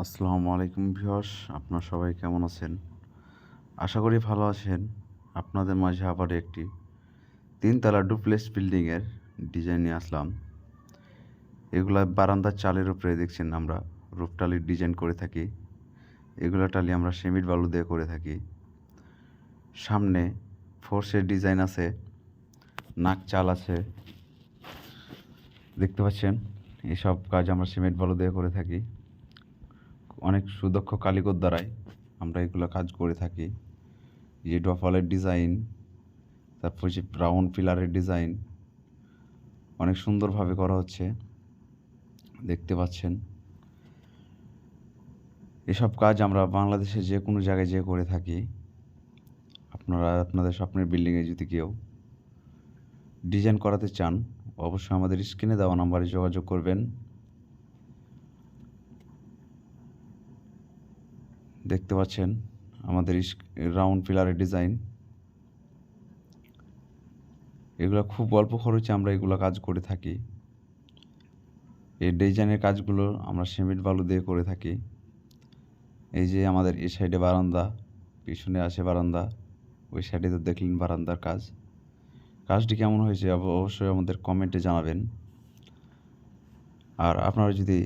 আসসালামু আলাইকুম ভিউয়ার্স, আপনারা সবাই কেমন আছেন? আশা করি ভালো আছেন। আপনাদের মাঝে আবার একটি ৩ তলা ডুপ্লেক্স বিল্ডিংয়ের ডিজাইন নিয়ে আসলাম। এগুলা বারান্দার চালের উপরে দেখছেন আমরা রুফ টালির ডিজাইন করে থাকি। এগুলা টালি আমরা সিমেন্ট বালু দিয়ে করে থাকি। সামনে ফোর্সের ডিজাইন আছে, নাক চাল আছে। দেখতে পাচ্ছেন এসব কাজ আমরা সিমেন্ট বালু দিয়ে করে থাকি। অনেক সুদক্ষ কারিগর দ্বারাই আমরা এগুলো কাজ করে থাকি। যে ডফলের ডিজাইন, তারপর যে ব্রাউন পিলারের ডিজাইন অনেক সুন্দরভাবে করা হচ্ছে, দেখতে পাচ্ছেন। এসব কাজ আমরা বাংলাদেশে যে কোনো জায়গায় যেয়ে করে থাকি। আপনারা আপনাদের স্বপ্নের বিল্ডিংয়ে যদি কেউ ডিজাইন করাতে চান, অবশ্যই আমাদের স্ক্রিনে দেওয়া নাম্বারে যোগাযোগ করবেন। দেখতে পাচ্ছেন আমাদের রাউন্ড পিলারের ডিজাইন। এগুলো খুব অল্প খরচে আমরা এগুলো কাজ করে থাকি। এই ডিজাইনের কাজগুলো আমরা সিমেন্ট বালু দিয়ে করে থাকি। এই যে আমাদের এই সাইডে বারান্দা, পিছনে আছে বারান্দা, ওই সাইডে তো দেখলেন বারান্দার কাজটি কেমন হয়েছে অবশ্যই আমাদের কমেন্টে জানাবেন। আর আপনারা যদি